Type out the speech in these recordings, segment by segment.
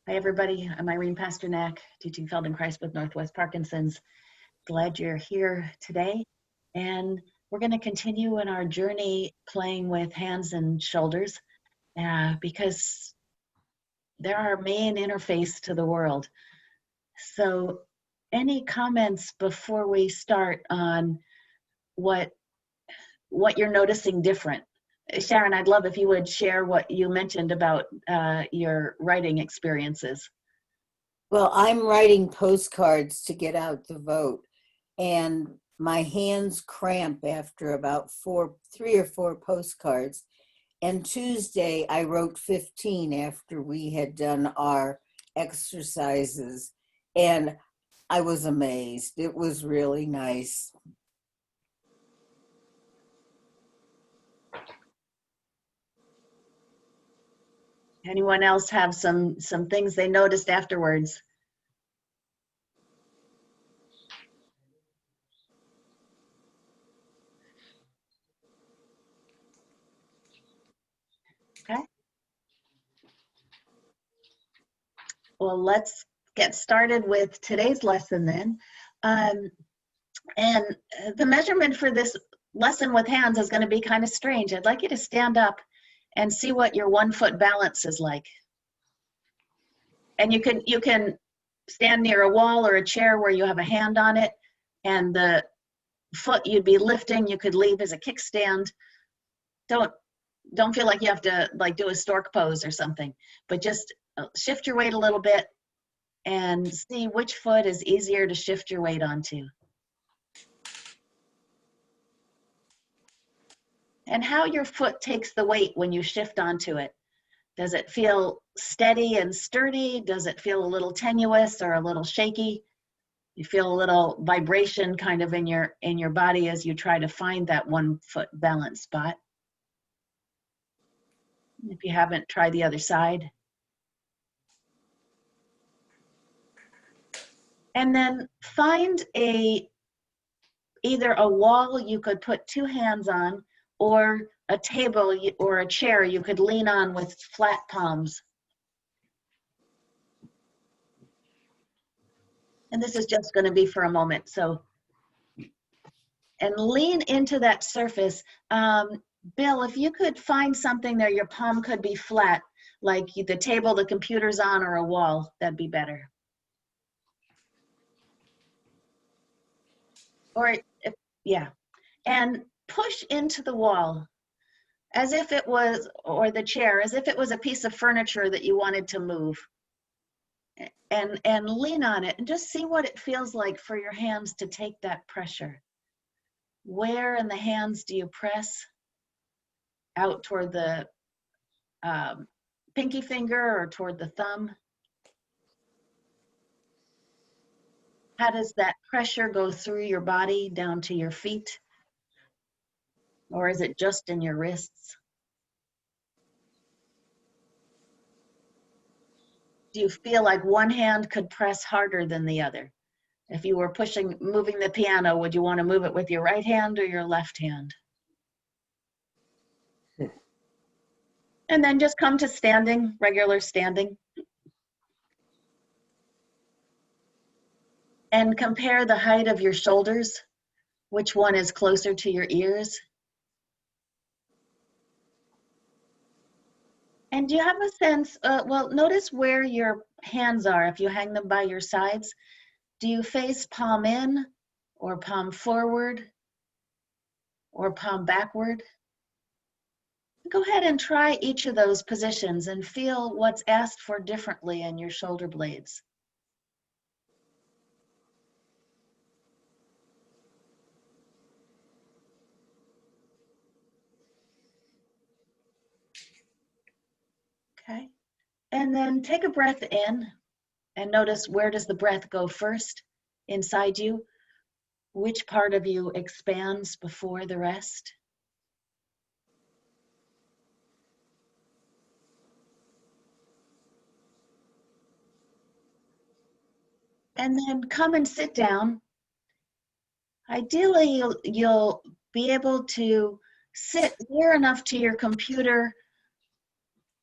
Hi, everybody. I'm Irene Pasternack, teaching Feldenkrais with Northwest Parkinson's. Glad you're here today. And we're going to continue in our journey playing with hands and shoulders because they're our main interface to the world. So any comments before we start on what you're noticing different? Sharon, I'd love if you would share what you mentioned about your writing experiences. Well, I'm writing postcards to get out the vote, and my hands cramp after about 3 or 4 postcards. And Tuesday, I wrote 15 after we had done our exercises, and I was amazed. It was really nice. Anyone else have some things they noticed afterwards? Okay. Well, let's get started with today's lesson then. And the measurement for this lesson with hands is going to be kind of strange. I'd like you to stand up and see what your 1 foot balance is like. And you can stand near a wall or a chair where you have a hand on it, and the foot you'd be lifting you could leave as a kickstand. Don't feel like you have to like do a stork pose or something, but just shift your weight a little bit and see which foot is easier to shift your weight onto. And how your foot takes the weight when you shift onto it. Does it feel steady and sturdy? Does it feel a little tenuous or a little shaky? You feel a little vibration kind of in your body as you try to find that 1 foot balance spot. If you haven't, try the other side. And then find either a wall you could put 2 hands on, or a table or a chair you could lean on with flat palms. And this is just going to be for a moment. So, and lean into that surface. Bill, if you could find something there, your palm could be flat, like the table the computer's on or a wall, that'd be better. Or, yeah. And push into the wall as if it was, or the chair, as if it was a piece of furniture that you wanted to move. And lean on it and just see what it feels like for your hands to take that pressure. Where in the hands do you press? Out toward the pinky finger or toward the thumb? How does that pressure go through your body down to your feet? Or is it just in your wrists? Do you feel like one hand could press harder than the other? If you were moving the piano, would you want to move it with your right hand or your left hand? And then just come to standing, regular standing. And compare the height of your shoulders. Which one is closer to your ears? And do you have a sense, well, notice where your hands are. If you hang them by your sides, do you face palm in or palm forward or palm backward? Go ahead and try each of those positions and feel what's asked for differently in your shoulder blades. Okay, and then take a breath in and notice, where does the breath go first inside you? Which part of you expands before the rest? And then come and sit down. Ideally, you'll be able to sit near enough to your computer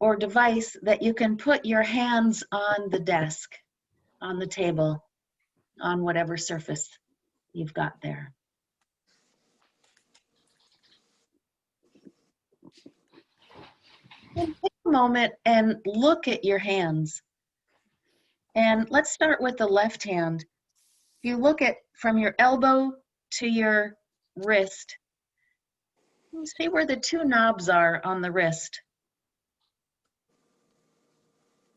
or device that you can put your hands on the desk, on the table, on whatever surface you've got there. And take a moment and look at your hands. And let's start with the left hand. If you look at from your elbow to your wrist, you see where the two knobs are on the wrist.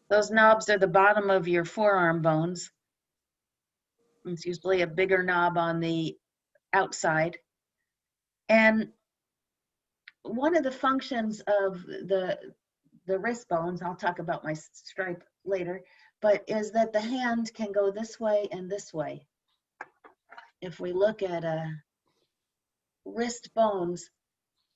Those knobs are the bottom of your forearm bones. It's usually a bigger knob on the outside. And one of the functions of the wrist bones, I'll talk about my stripe later, but is that the hand can go this way and this way. If we look at wrist bones,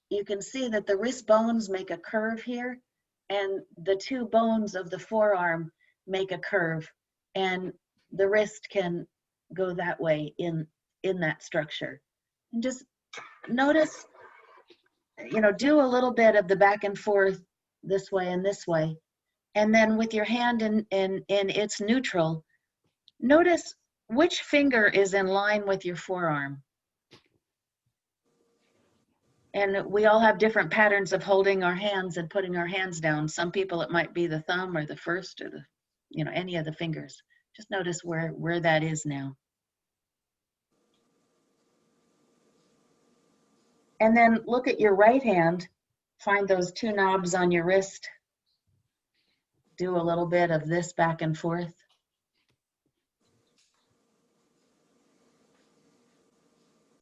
you can see that the wrist bones make a curve here, and the two bones of the forearm make a curve, and the wrist can go that way in that structure. And just notice, do a little bit of the back and forth this way and this way. And then with your hand in its neutral, notice which finger is in line with your forearm. And we all have different patterns of holding our hands and putting our hands down. Some people, it might be the thumb or the first or the, any of the fingers. Just notice where that is now. And then look at your right hand, find those two knobs on your wrist. Do a little bit of this back and forth.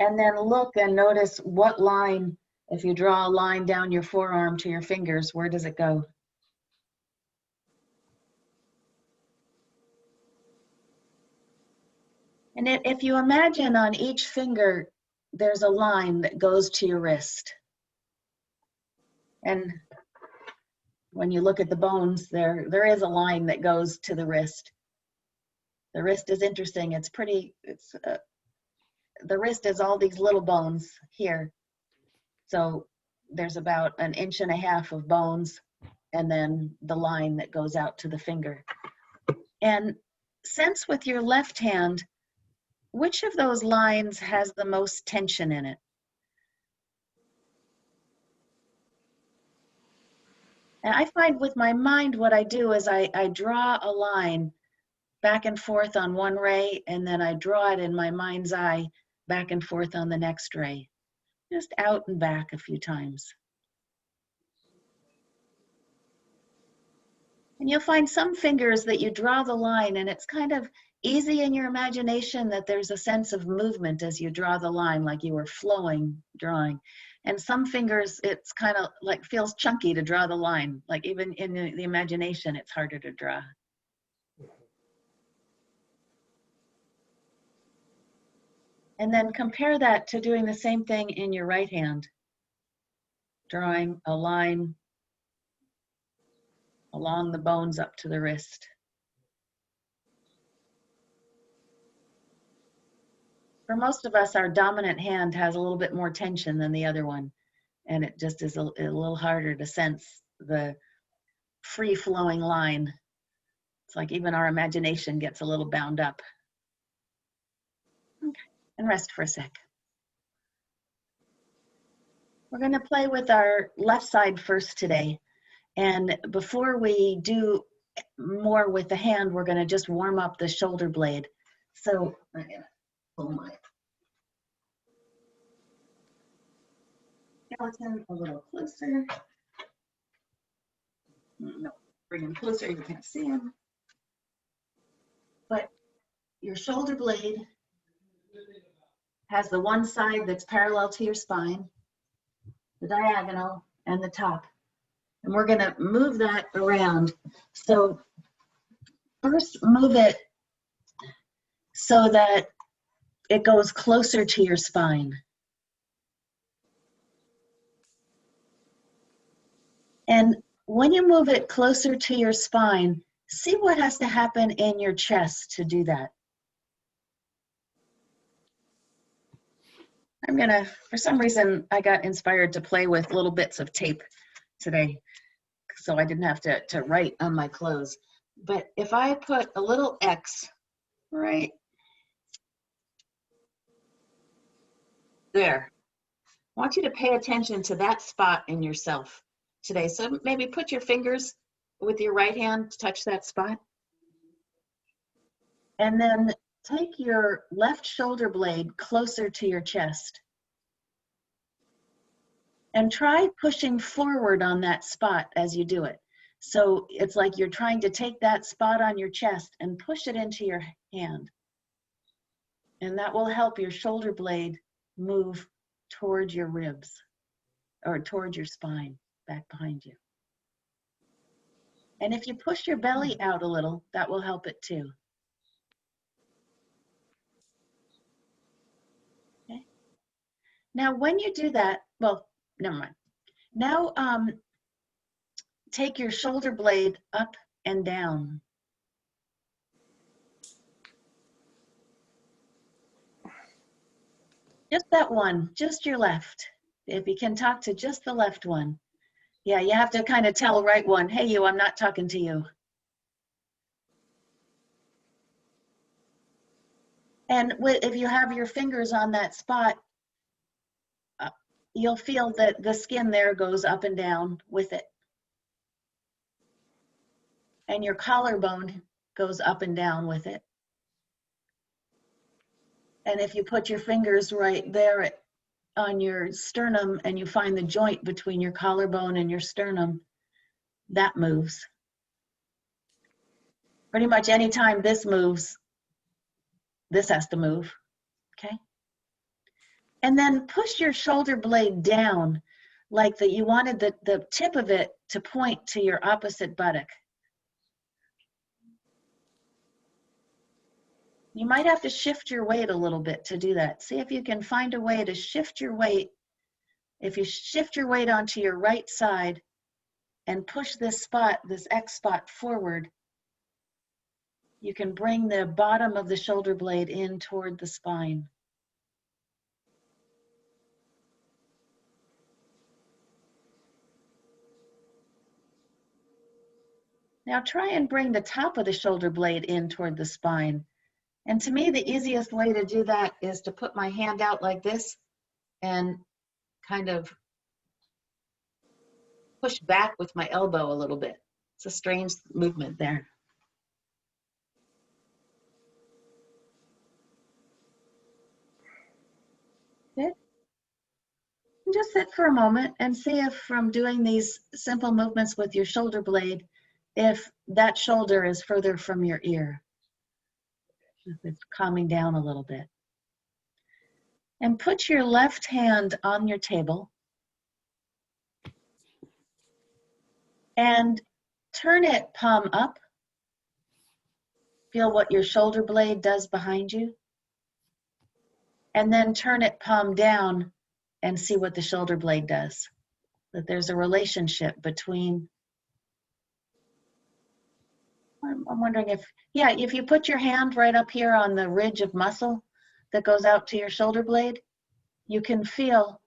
And then look and notice what line, if you draw a line down your forearm to your fingers, where does it go? And if you imagine on each finger, there's a line that goes to your wrist. And when you look at the bones, there is a line that goes to the wrist. The wrist is interesting. The wrist is all these little bones here. So there's about 1.5 inches of bones, and then the line that goes out to the finger. And sense with your left hand, which of those lines has the most tension in it? And I find with my mind, what I do is I draw a line back and forth on one ray, and then I draw it in my mind's eye back and forth on the next ray. Just out and back a few times. And you'll find some fingers that you draw the line, and it's kind of easy in your imagination that there's a sense of movement as you draw the line, like you were flowing, drawing. And some fingers, it's kind of like feels chunky to draw the line. Like even in the imagination, it's harder to draw. And then compare that to doing the same thing in your right hand. Drawing a line along the bones up to the wrist. For most of us, our dominant hand has a little bit more tension than the other one. And it just is a little harder to sense the free-flowing line. It's like even our imagination gets a little bound up. Okay, and rest for a sec. We're going to play with our left side first today. And before we do more with the hand, we're going to just warm up the shoulder blade. So I'm going to pull my skeleton a little closer. No, bring him closer, you can't see him. But your shoulder blade has the one side that's parallel to your spine, the diagonal, and the top. And we're going to move that around. So first move it so that it goes closer to your spine. And when you move it closer to your spine, see what has to happen in your chest to do that. I'm gonna, for some reason, I got inspired to play with little bits of tape today. so I didn't have to write on my clothes. But if I put a little X right there, I want you to pay attention to that spot in yourself today. So maybe put your fingers with your right hand to touch that spot. And then take your left shoulder blade closer to your chest. And try pushing forward on that spot as you do it. So it's like you're trying to take that spot on your chest and push it into your hand. And that will help your shoulder blade move towards your ribs or towards your spine, back behind you. And if you push your belly out a little, that will help it too. Okay. Now, when you do that, well, never mind. Now, take your shoulder blade up and down. Just that one, just your left. If you can talk to just the left one. Yeah, you have to kind of tell right one, hey, you, I'm not talking to you. And if you have your fingers on that spot, you'll feel that the skin there goes up and down with it. And your collarbone goes up and down with it. And if you put your fingers right there on your sternum and you find the joint between your collarbone and your sternum, that moves. Pretty much anytime this moves, this has to move, okay? And then push your shoulder blade down like that you wanted the tip of it to point to your opposite buttock. You might have to shift your weight a little bit to do that. See if you can find a way to shift your weight. If you shift your weight onto your right side and push this spot, this X spot forward, you can bring the bottom of the shoulder blade in toward the spine. Now try and bring the top of the shoulder blade in toward the spine. And to me, the easiest way to do that is to put my hand out like this and kind of push back with my elbow a little bit. It's a strange movement there. Good. And just sit for a moment and see if from doing these simple movements with your shoulder blade, if that shoulder is further from your ear. If it's calming down a little bit. And put your left hand on your table and turn it palm up. Feel what your shoulder blade does behind you. And then turn it palm down and see what the shoulder blade does. That there's a relationship between, I'm wondering if, yeah, if you put your hand right up here on the ridge of muscle that goes out to your shoulder blade, you can feel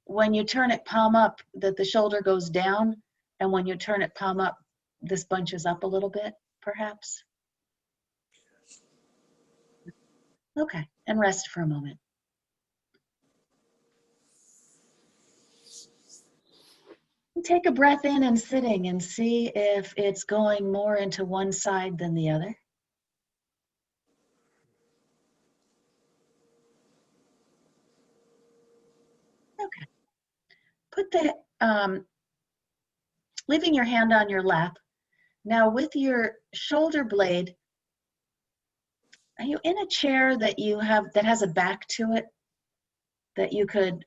when you turn it palm up that the shoulder goes down, and when you turn it palm up, this bunches up a little bit, perhaps. Okay, and rest for a moment. Take a breath in and sitting and see if it's going more into one side than the other. Okay. Put the, leaving your hand on your lap. Now with your shoulder blade, are you in a chair that you have, that has a back to it, that you could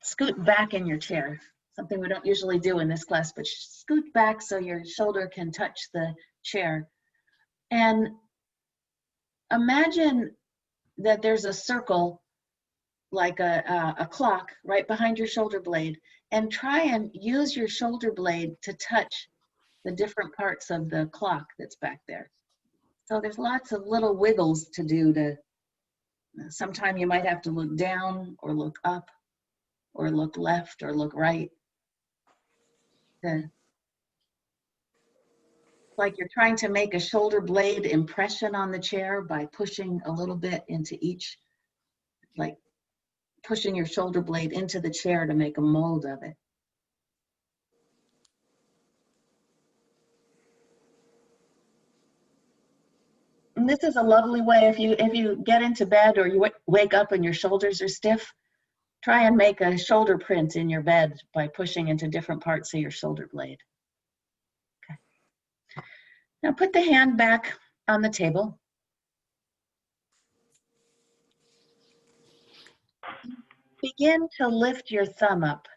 scoot back in your chair? Something we don't usually do in this class, but scoot back so your shoulder can touch the chair. And imagine that there's a circle like a clock right behind your shoulder blade, and try and use your shoulder blade to touch the different parts of the clock that's back there. So there's lots of little wiggles to do to, sometime you might have to look down or look up or look left or look right to like you're trying to make a shoulder blade impression on the chair by pushing a little bit into each, like pushing your shoulder blade into the chair to make a mold of it. And this is a lovely way, if you get into bed or you wake up and your shoulders are stiff, try and make a shoulder print in your bed by pushing into different parts of your shoulder blade. Okay. Now put the hand back on the table. Begin to lift your thumb up.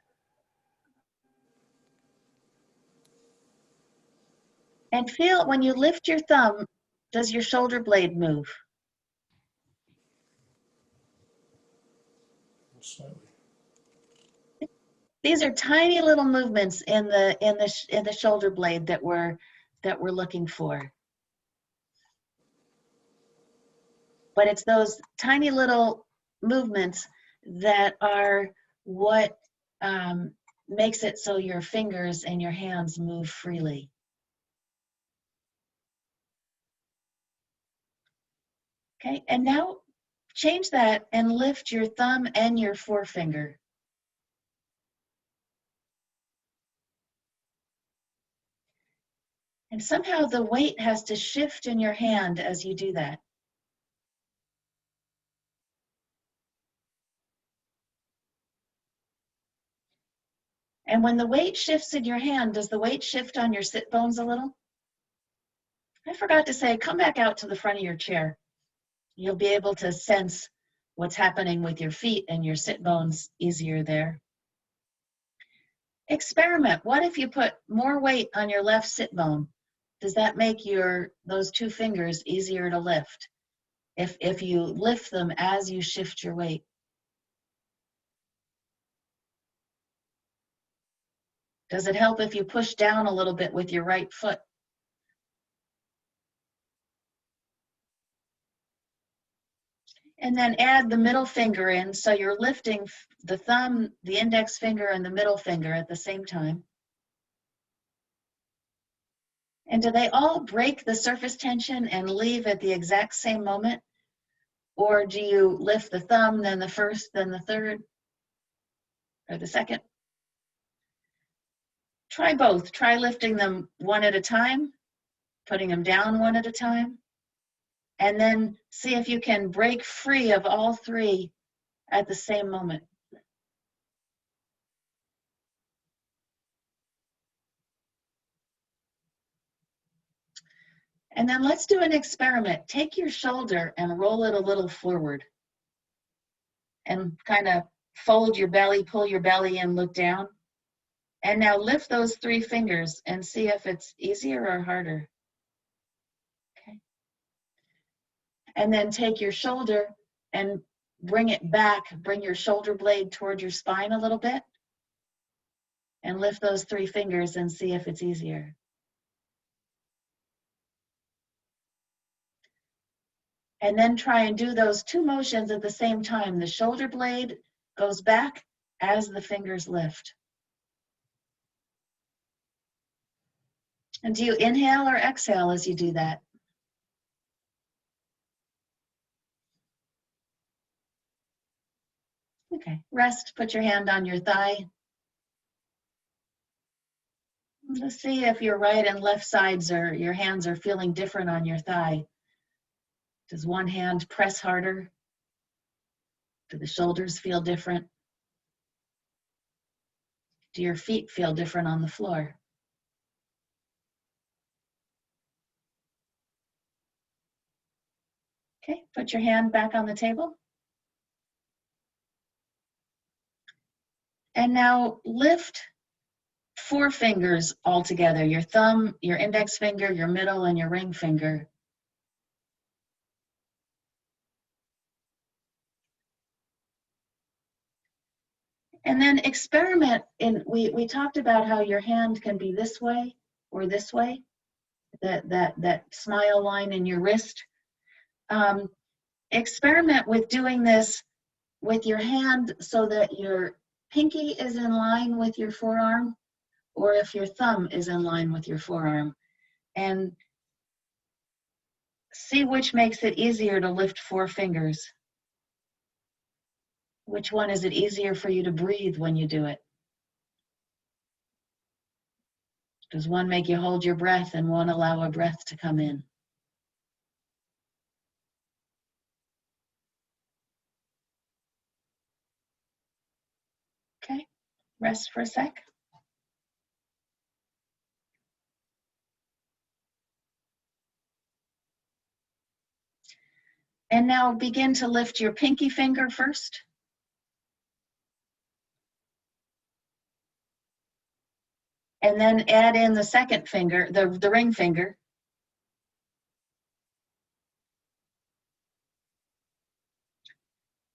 And feel when you lift your thumb, does your shoulder blade move? Slightly. These are tiny little movements in the shoulder blade that we're looking for. But it's those tiny little movements that are what makes it so your fingers and your hands move freely. Okay, and now change that and lift your thumb and your forefinger. And somehow the weight has to shift in your hand as you do that. And when the weight shifts in your hand, does the weight shift on your sit bones a little? I forgot to say, come back out to the front of your chair. You'll be able to sense what's happening with your feet and your sit bones easier there. Experiment. What if you put more weight on your left sit bone? Does that make those two fingers easier to lift? If you lift them as you shift your weight. Does it help if you push down a little bit with your right foot? And then add the middle finger in, so you're lifting the thumb, the index finger, and the middle finger at the same time. And do they all break the surface tension and leave at the exact same moment? Or do you lift the thumb, then the first, then the third, or the second? Try both. Try lifting them one at a time, putting them down one at a time, and then see if you can break free of all three at the same moment. And then let's do an experiment. Take your shoulder and roll it a little forward. And kind of fold your belly, pull your belly in, look down. And now lift those three fingers and see if it's easier or harder. Okay. And then take your shoulder and bring it back. Bring your shoulder blade toward your spine a little bit. And lift those three fingers and see if it's easier. And then try and do those two motions at the same time. The shoulder blade goes back as the fingers lift. And do you inhale or exhale as you do that? Okay, rest, put your hand on your thigh. Let's see if your right and left sides or your hands are feeling different on your thigh. Does one hand press harder? Do the shoulders feel different? Do your feet feel different on the floor? Okay, put your hand back on the table. And now lift 4 fingers all together, your thumb, your index finger, your middle, and your ring finger. And then experiment we talked about how your hand can be this way or this way, that smile line in your wrist. Experiment with doing this with your hand so that your pinky is in line with your forearm, or if your thumb is in line with your forearm. and see which makes it easier to lift 4 fingers. Which one is it easier for you to breathe when you do it? Does one make you hold your breath and one allow a breath to come in? Okay, rest for a sec. And now begin to lift your pinky finger first. And then add in the second finger, the ring finger.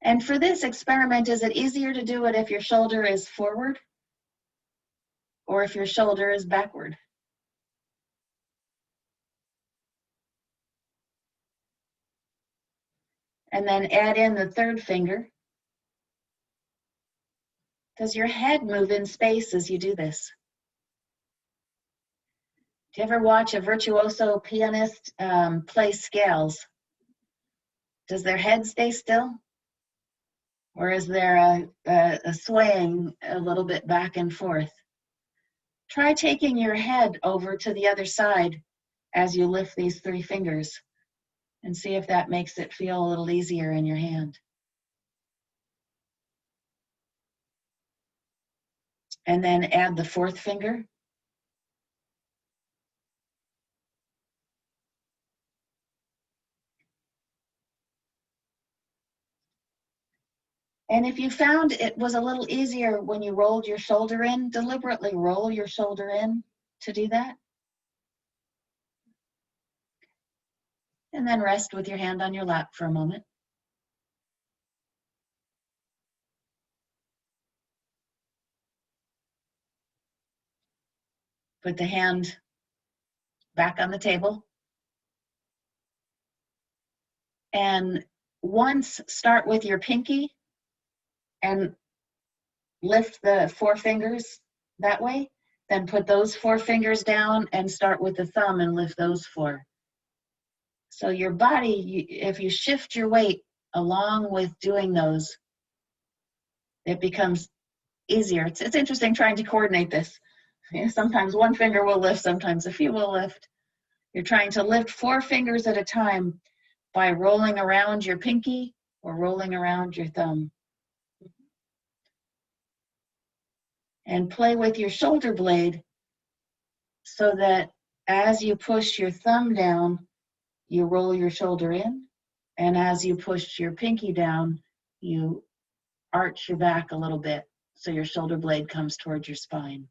And for this experiment, is it easier to do it if your shoulder is forward or if your shoulder is backward? And then add in the third finger. Does your head move in space as you do this? Do you ever watch a virtuoso pianist play scales? Does their head stay still? Or is there a swaying a little bit back and forth? Try taking your head over to the other side as you lift these 3 fingers and see if that makes it feel a little easier in your hand. And then add the 4th finger. And if you found it was a little easier when you rolled your shoulder in, deliberately roll your shoulder in to do that. And then rest with your hand on your lap for a moment. Put the hand back on the table. And once start with your pinky and lift the 4 fingers that way. Then put those 4 fingers down and start with the thumb and lift those 4. So your body, if you shift your weight along with doing those, it becomes easier. It's interesting trying to coordinate this. Sometimes 1 finger will lift, sometimes a few will lift. You're trying to lift 4 fingers at a time by rolling around your pinky or rolling around your thumb. And play with your shoulder blade so that as you push your thumb down, you roll your shoulder in. And as you push your pinky down, you arch your back a little bit so your shoulder blade comes towards your spine.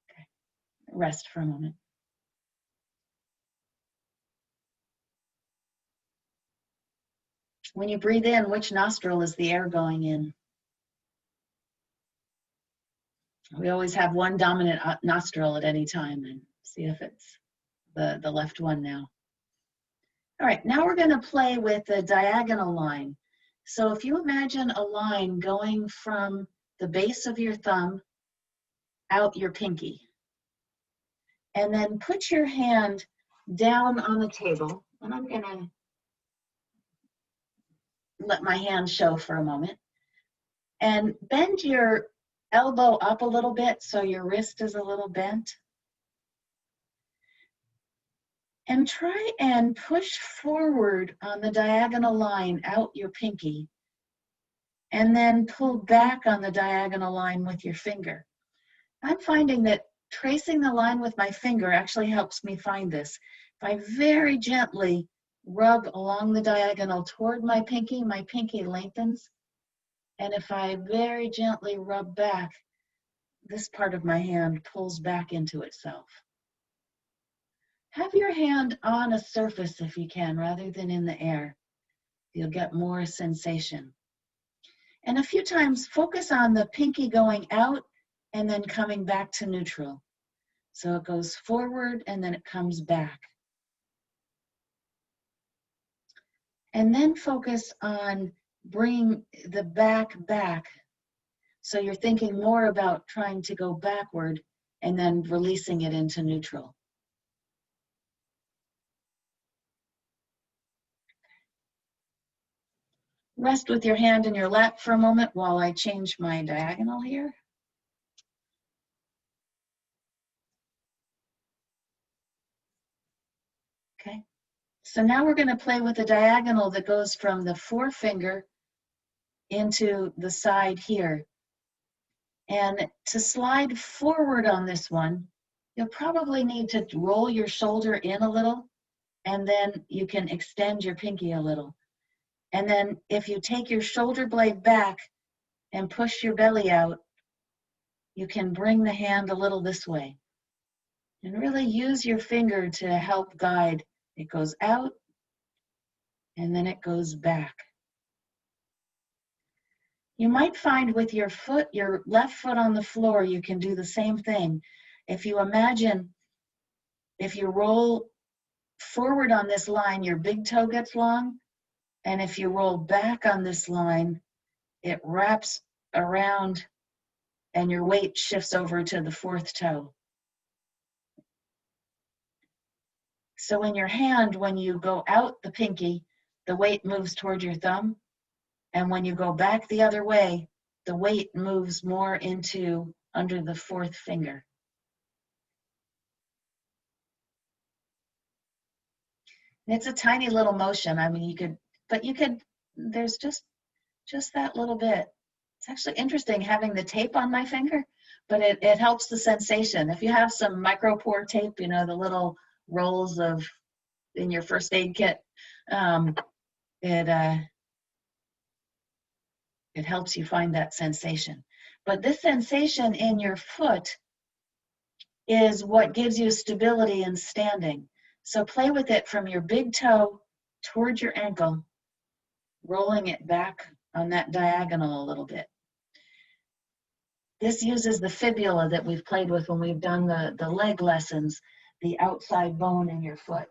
Okay. Rest for a moment. When you breathe in, which nostril is the air going in? We always have one dominant nostril at any time, and see if it's the left one now. All right, now we're going to play with the diagonal line. So if you imagine a line going from the base of your thumb out your pinky, and then put your hand down on the table, and I'm going to let my hand show for a moment, and bend your elbow up a little bit so your wrist is a little bent. And try and push forward on the diagonal line out your pinky, and then pull back on the diagonal line with your finger. I'm finding that tracing the line with my finger actually helps me find this. If I very gently rub along the diagonal toward my pinky lengthens. And if I very gently rub back, this part of my hand pulls back into itself. Have your hand on a surface if you can, rather than in the air. You'll get more sensation. And a few times, focus on the pinky going out and then coming back to neutral. So it goes forward and then it comes back. And then focus on bringing the back. So you're thinking more about trying to go backward and then releasing it into neutral. Rest with your hand in your lap for a moment while I change my diagonal here. Okay, so now we're going to play with a diagonal that goes from the forefinger into the side here. And to slide forward on this one, you'll probably need to roll your shoulder in a little, and then you can extend your pinky a little. And then if you take your shoulder blade back and push your belly out, you can bring the hand a little this way. And really use your finger to help guide. It goes out, and then it goes back. You might find with your foot, your left foot on the floor, you can do the same thing. If you imagine, if you roll forward on this line, your big toe gets long, and if you roll back on this line, it wraps around and your weight shifts over to the fourth toe. So in your hand, when you go out the pinky, the weight moves toward your thumb. And when you go back the other way, the weight moves more into under the fourth finger. It's a tiny little motion. I mean, there's just that little bit. It's actually interesting having the tape on my finger, but it helps the sensation. If you have some micro pore tape, you know, the little rolls of in your first aid kit, it helps you find that sensation. But this sensation in your foot is what gives you stability in standing. So play with it from your big toe towards your ankle, rolling it back on that diagonal a little bit. This uses the fibula that we've played with when we've done the leg lessons, the outside bone in your foot.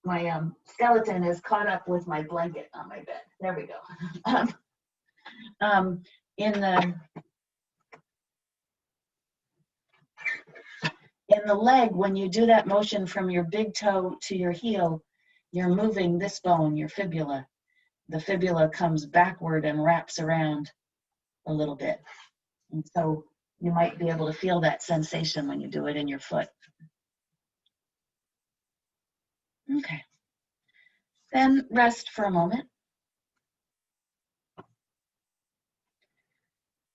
My skeleton is caught up with my blanket on my bed. There we go. In the leg, when you do that motion from your big toe to your heel, you're moving this bone, your fibula. The fibula comes backward and wraps around a little bit. And so you might be able to feel that sensation when you do it in your foot. Okay. Then rest for a moment.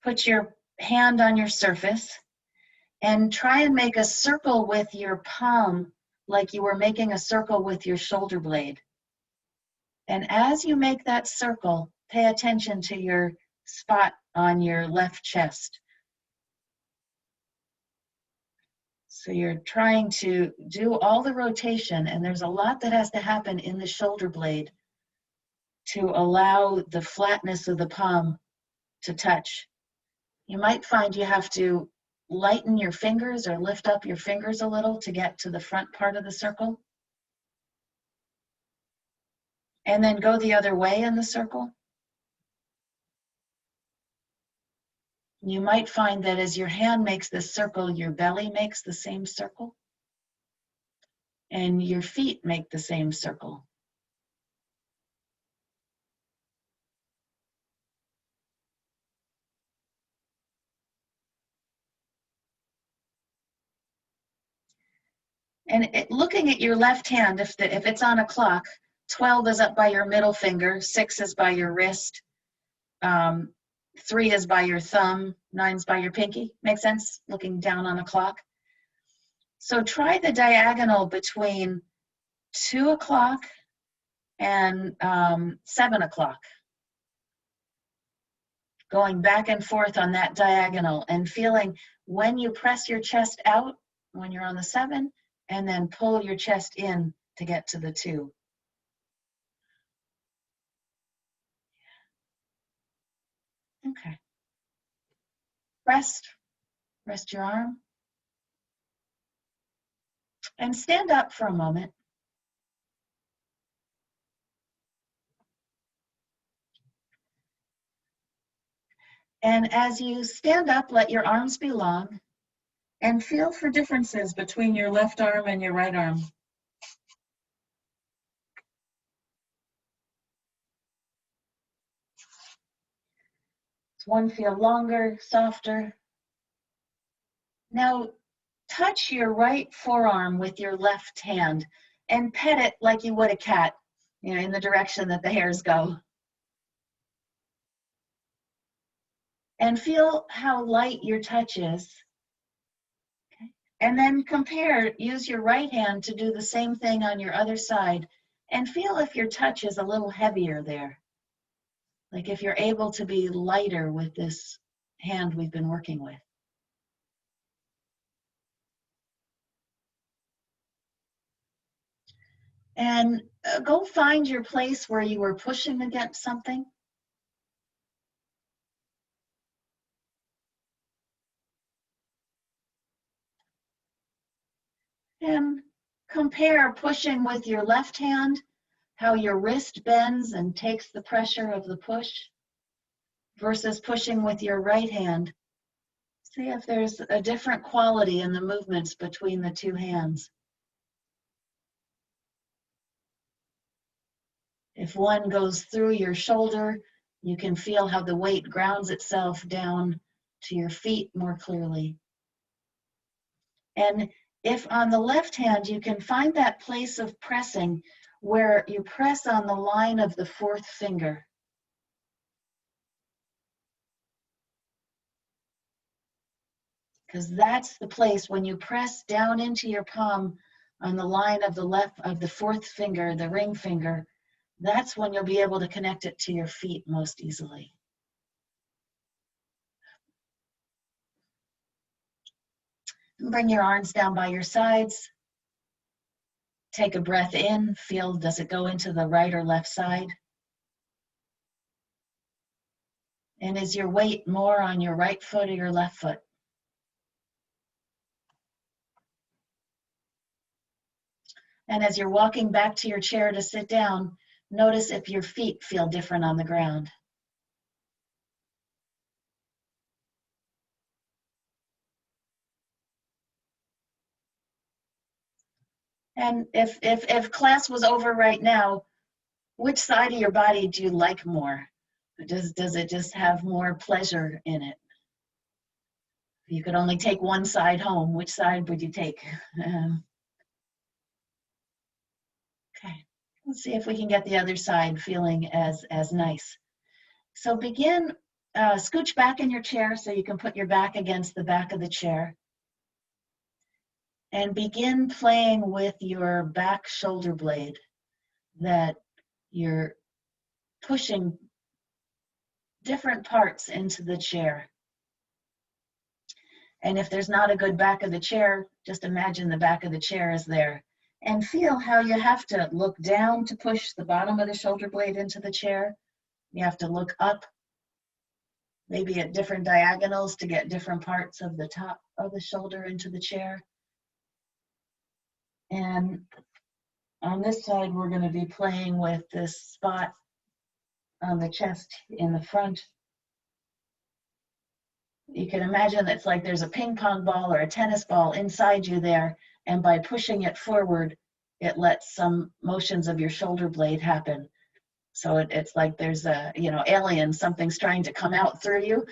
Put your hand on your surface and try and make a circle with your palm like you were making a circle with your shoulder blade. And as you make that circle, pay attention to your spot on your left chest. So you're trying to do all the rotation, and there's a lot that has to happen in the shoulder blade to allow the flatness of the palm to touch. You might find you have to lighten your fingers or lift up your fingers a little to get to the front part of the circle. And then go the other way in the circle. You might find that as your hand makes this circle, your belly makes the same circle. And your feet make the same circle. And looking at your left hand, if it's on a clock, 12 is up by your middle finger, 6 is by your wrist, 3 is by your thumb, 9 is by your pinky. Make sense? Looking down on a clock. So try the diagonal between 2 o'clock and 7 o'clock. Going back and forth on that diagonal and feeling when you press your chest out, when you're on the 7, and then pull your chest in to get to the 2. Okay. Rest your arm. And stand up for a moment. And as you stand up, let your arms be long and feel for differences between your left arm and your right arm. Does one feel longer, softer? Now touch your right forearm with your left hand and pet it like you would a cat, in the direction that the hairs go. And feel how light your touch is. Okay. And then compare, use your right hand to do the same thing on your other side and feel if your touch is a little heavier there. Like if you're able to be lighter with this hand we've been working with. And go find your place where you were pushing against something. And compare pushing with your left hand, how your wrist bends and takes the pressure of the push, versus pushing with your right hand. See if there's a different quality in the movements between the two hands. If one goes through your shoulder, you can feel how the weight grounds itself down to your feet more clearly. And if on the left hand, you can find that place of pressing where you press on the line of the fourth finger. Because that's the place when you press down into your palm on the line of the fourth finger, the ring finger, that's when you'll be able to connect it to your feet most easily. And bring your arms down by your sides. Take a breath in, feel, does it go into the right or left side? And is your weight more on your right foot or your left foot? And as you're walking back to your chair to sit down, notice if your feet feel different on the ground. And if class was over right now, which side of your body do you like more? Does it just have more pleasure in it? If you could only take one side home, which side would you take? Okay, let's see if we can get the other side feeling as nice. So begin, scooch back in your chair so you can put your back against the back of the chair. And begin playing with your back shoulder blade, that you're pushing different parts into the chair. And if there's not a good back of the chair, just imagine the back of the chair is there. And feel how you have to look down to push the bottom of the shoulder blade into the chair. You have to look up, maybe at different diagonals to get different parts of the top of the shoulder into the chair. And on this side, we're going to be playing with this spot on the chest in the front. You can imagine it's like there's a ping pong ball or a tennis ball inside you there, and by pushing it forward, it lets some motions of your shoulder blade happen. So it's like there's a, alien, something's trying to come out through you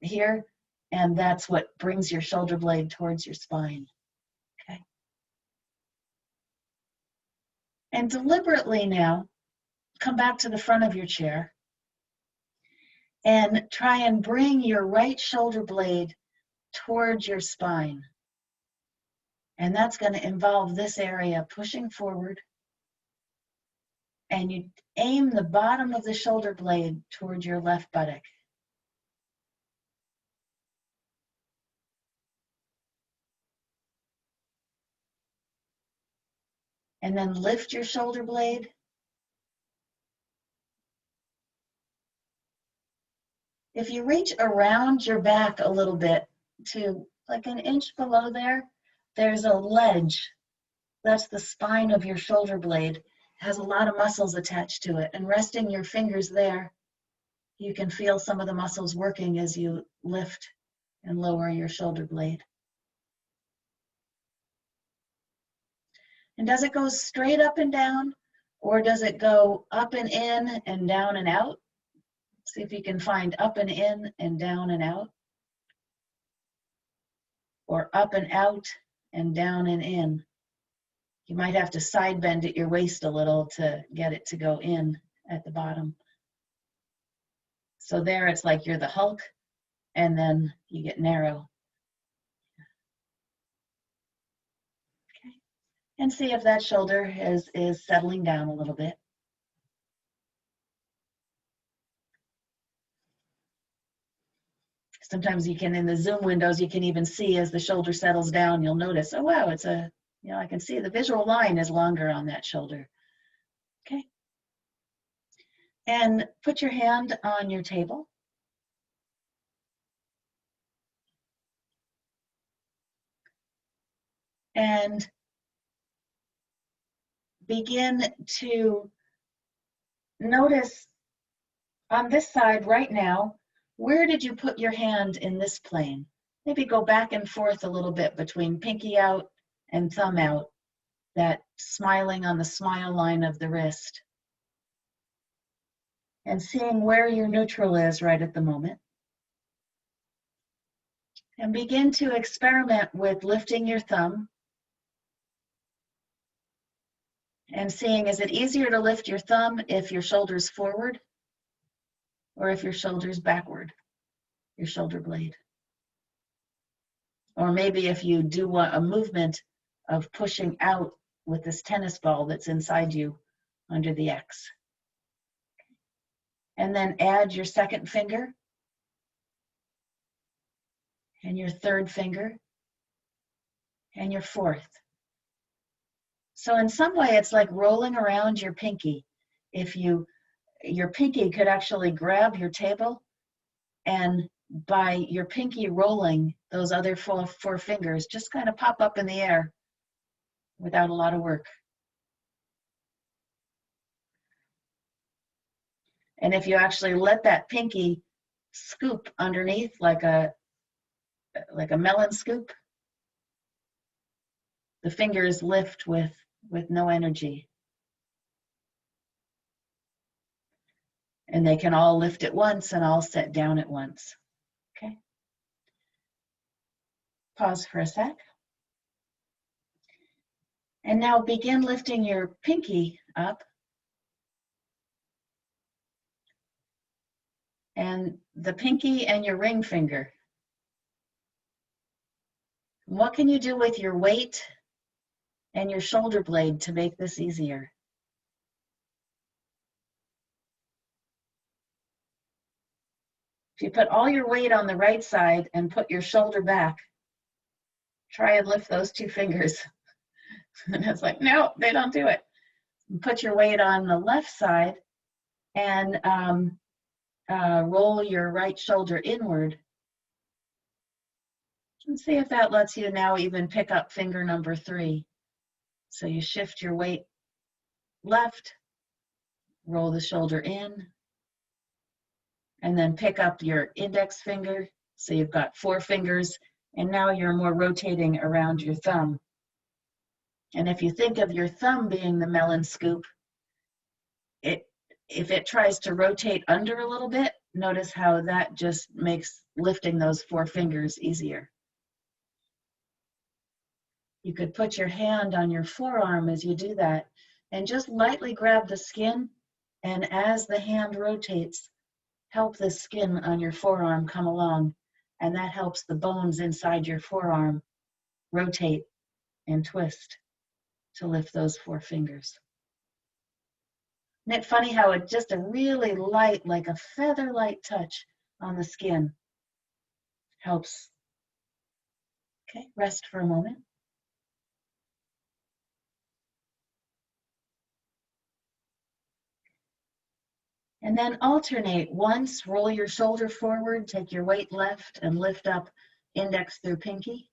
here, and that's what brings your shoulder blade towards your spine. Okay. And deliberately now, come back to the front of your chair and try and bring your right shoulder blade towards your spine. And that's going to involve this area pushing forward. And you aim the bottom of the shoulder blade towards your left buttock. And then lift your shoulder blade. If you reach around your back a little bit to like an inch below there, there's a ledge. That's the spine of your shoulder blade. It has a lot of muscles attached to it. And resting your fingers there, You can feel some of the muscles working as you lift and lower your shoulder blade. And does it go straight up and down, or does it go up and in and down and out? See if you can find up and in and down and out, or up and out and down and in. You might have to side bend at your waist a little to get it to go in at the bottom. So there it's like you're the Hulk, and then you get narrow. Okay. And see if that shoulder is settling down a little bit. Sometimes you can, in the Zoom windows, you can even see as the shoulder settles down, you'll notice, oh wow, it's a, you know, I can see the visual line is longer on that shoulder. Okay. And put your hand on your table. And begin to notice on this side right now, where did you put your hand in this plane? Maybe go back and forth a little bit between pinky out and thumb out, that smiling on the smile line of the wrist. And seeing where your neutral is right at the moment. And begin to experiment with lifting your thumb and seeing, is it easier to lift your thumb if your shoulder's forward or if your shoulder's backward, your shoulder blade? Or maybe if you do a movement of pushing out with this tennis ball that's inside you under the X. And then add your second finger and your third finger and your fourth. So in some way, it's like rolling around your pinky. If your pinky could actually grab your table, and by your pinky rolling, those other four fingers just kind of pop up in the air without a lot of work. And if you actually let that pinky scoop underneath like a melon scoop, the fingers lift with no energy. And they can all lift at once and all set down at once. Okay. Pause for a sec. And now begin lifting your pinky up. And the pinky and your ring finger. What can you do with your weight and your shoulder blade to make this easier? If you put all your weight on the right side and put your shoulder back, try and lift those two fingers. And it's like, no, they don't do it. Put your weight on the left side and roll your right shoulder inward. And see if that lets you now even pick up finger number 3. So you shift your weight left, roll the shoulder in, and then pick up your index finger. So you've got 4 fingers, and now you're more rotating around your thumb. And if you think of your thumb being the melon scoop, if it tries to rotate under a little bit, notice how that just makes lifting those 4 fingers easier. You could put your hand on your forearm as you do that and just lightly grab the skin, and as the hand rotates, help the skin on your forearm come along, and that helps the bones inside your forearm rotate and twist to lift those 4 fingers. Isn't it funny how it just a really light, like a feather light touch on the skin helps? Okay, rest for a moment. And then alternate. Once, roll your shoulder forward, take your weight left and lift up index through pinky.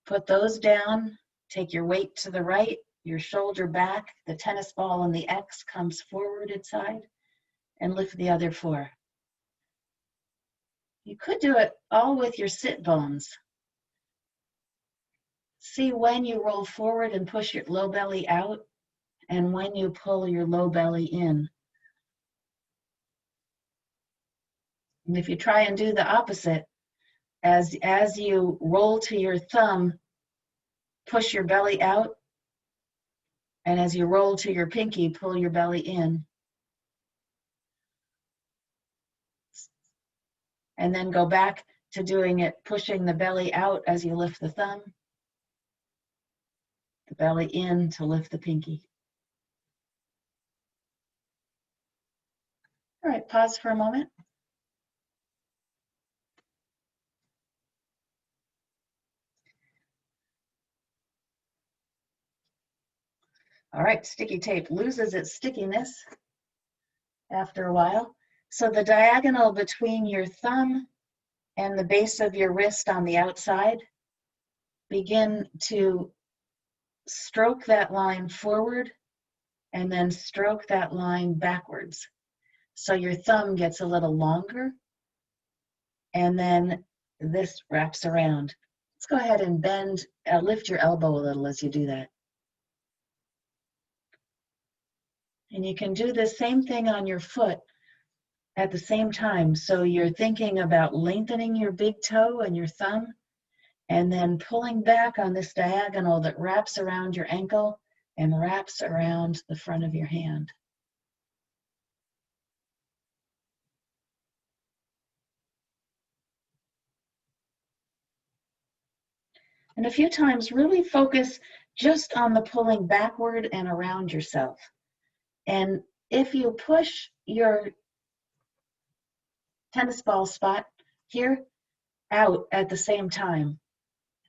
Put those down, take your weight to the right, your shoulder back, the tennis ball and the X comes forward inside. and lift the other 4. You could do it all with your sit bones. See when you roll forward and push your low belly out, and when you pull your low belly in. And if you try and do the opposite, as you roll to your thumb, push your belly out, and as you roll to your pinky, pull your belly in. And then go back to doing it, pushing the belly out as you lift the thumb, the belly in to lift the pinky. All right, pause for a moment. All right, sticky tape loses its stickiness after a while. So the diagonal between your thumb and the base of your wrist on the outside, begin to stroke that line forward and then stroke that line backwards. So your thumb gets a little longer and then this wraps around. Let's go ahead and bend, lift your elbow a little as you do that. And you can do the same thing on your foot at the same time. So you're thinking about lengthening your big toe and your thumb, and then pulling back on this diagonal that wraps around your ankle and wraps around the front of your hand. And a few times, really focus just on the pulling backward and around yourself. And if you push your tennis ball spot here out at the same time,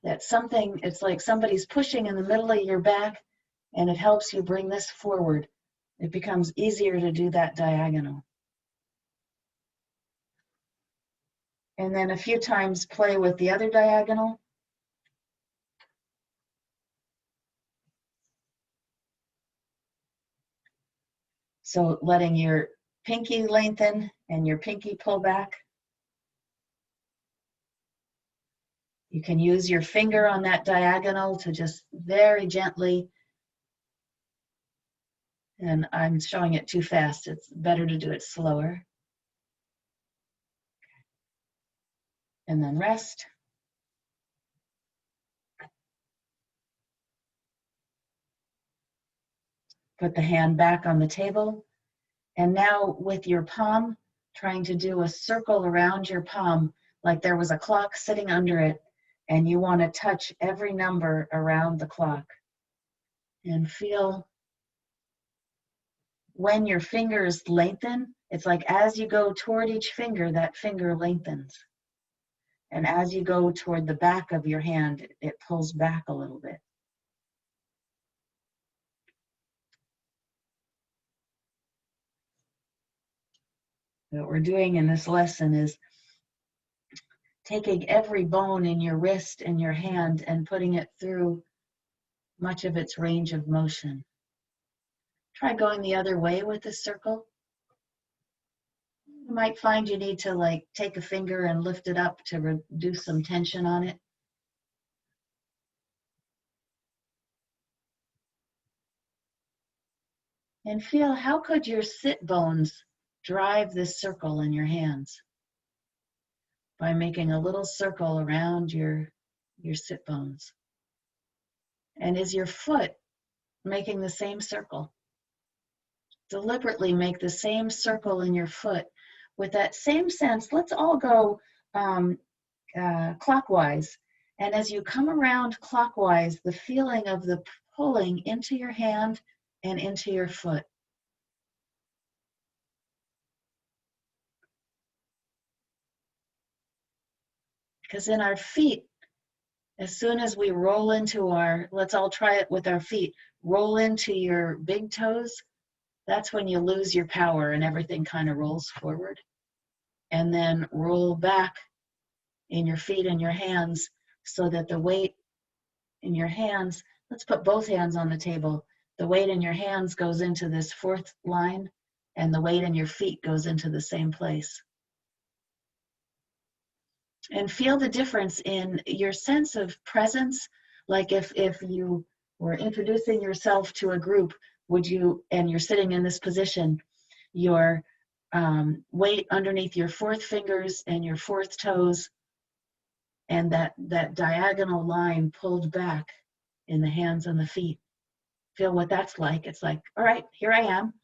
that's something, it's like somebody's pushing in the middle of your back, and it helps you bring this forward. It becomes easier to do that diagonal. And then a few times play with the other diagonal. So letting your pinky lengthen and your pinky pull back. You can use your finger on that diagonal to just very gently, and I'm showing it too fast. It's better to do it slower. And then rest. Put the hand back on the table. And now with your palm, trying to do a circle around your palm like there was a clock sitting under it, and you want to touch every number around the clock. And feel when your fingers lengthen, it's like as you go toward each finger, that finger lengthens. And as you go toward the back of your hand, it pulls back a little bit. What we're doing in this lesson is taking every bone in your wrist and your hand and putting it through much of its range of motion. Try going the other way with the circle. You might find you need to like take a finger and lift it up to reduce some tension on it. And feel, how could your sit bones drive this circle in your hands? By making a little circle around your sit bones. And is your foot making the same circle? Deliberately make the same circle in your foot with that same sense. Let's all go clockwise. And as you come around clockwise, the feeling of the pulling into your hand and into your foot. Because in our feet, as soon as we roll into our, let's all try it with our feet, roll into your big toes, that's when you lose your power and everything kind of rolls forward. And then roll back in your feet and your hands so that the weight in your hands, let's put both hands on the table. The weight in your hands goes into this fourth line, and the weight in your feet goes into the same place. And feel the difference in your sense of presence. Like if you were introducing yourself to a group, and you're sitting in this position, your weight underneath your fourth fingers and your fourth toes, and that diagonal line pulled back in the hands and the feet. Feel what that's like. It's like, all right, here I am.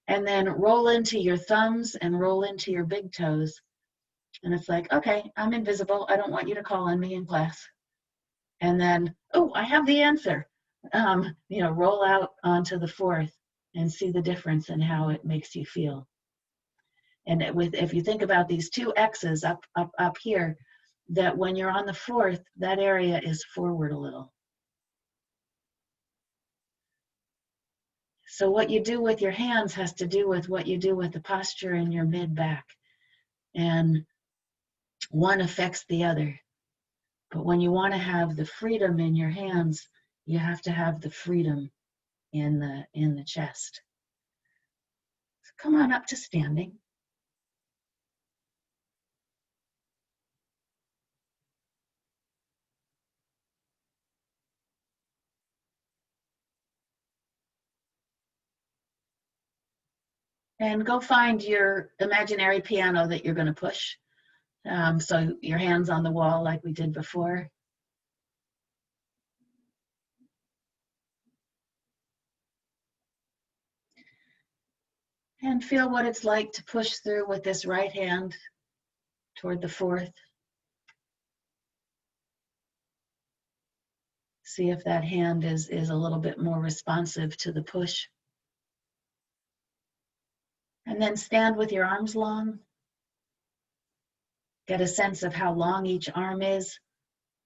And then roll into your thumbs and roll into your big toes. And it's like, okay, I'm invisible. I don't want you to call on me in class. And then, oh, I have the answer. Roll out onto the fourth and see the difference in how it makes you feel. And if you think about these two X's up here, that when you're on the fourth, that area is forward a little. So what you do with your hands has to do with what you do with the posture in your mid-back. And one affects the other. But when you want to have the freedom in your hands, you have to have the freedom in the chest. So come on up to standing. And go find your imaginary piano that you're going to push. So your hands on the wall like we did before. And feel what it's like to push through with this right hand toward the fourth. See if that hand is a little bit more responsive to the push. And then stand with your arms long. Get a sense of how long each arm is,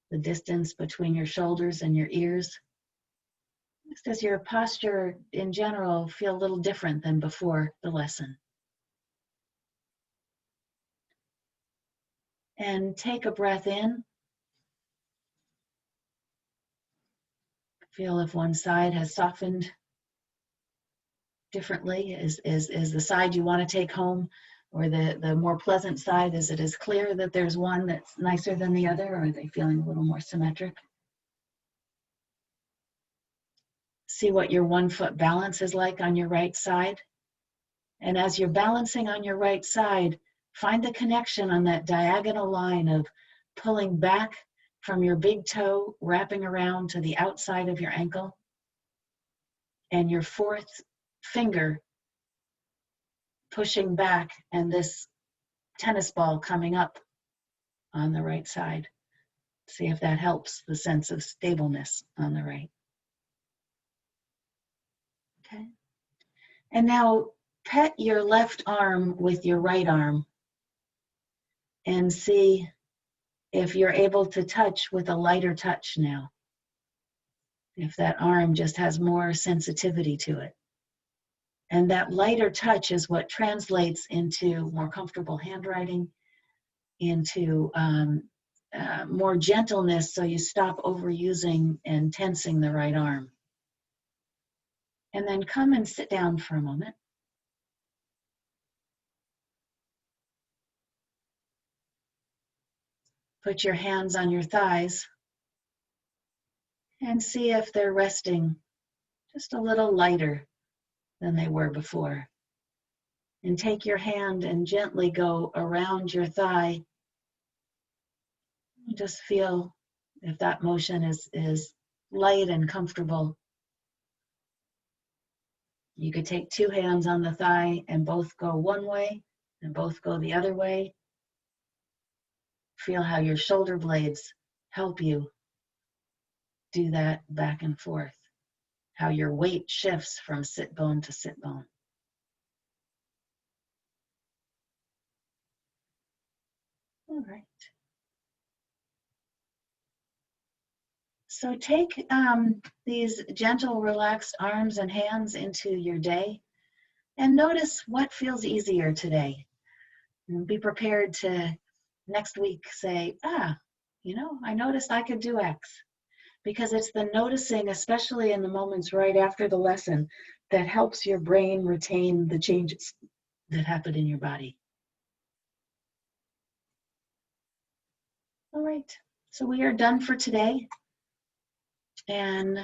the distance between your shoulders and your ears. Does your posture in general feel a little different than before the lesson? And take a breath in. Feel if one side has softened differently. Is the side you want to take home, or the more pleasant side? Is it as clear that there's one that's nicer than the other, or are they feeling a little more symmetric? See what your 1 foot balance is like on your right side. And as you're balancing on your right side, find the connection on that diagonal line of pulling back from your big toe, wrapping around to the outside of your ankle, and your fourth finger pushing back, and this tennis ball coming up on the right side. See if that helps the sense of stableness on the right. Okay. And now pet your left arm with your right arm and see if you're able to touch with a lighter touch now. If that arm just has more sensitivity to it. And that lighter touch is what translates into more comfortable handwriting, into more gentleness, so you stop overusing and tensing the right arm. And then come and sit down for a moment. Put your hands on your thighs and see if they're resting just a little lighter than they were before. And take your hand and gently go around your thigh. Just feel if that motion is light and comfortable. You could take 2 hands on the thigh and both go one way and both go the other way. Feel how your shoulder blades help you do that back and forth. How your weight shifts from sit bone to sit bone. All right. So take these gentle, relaxed arms and hands into your day and notice what feels easier today. And be prepared to next week say, I noticed I could do X. Because it's the noticing, especially in the moments right after the lesson, that helps your brain retain the changes that happen in your body. All right, so we are done for today, and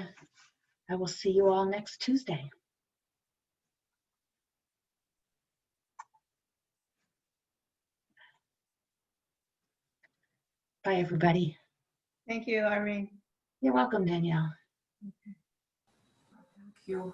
I will see you all next Tuesday. Bye, everybody. Thank you, Irene. You're welcome, Danielle. Thank you.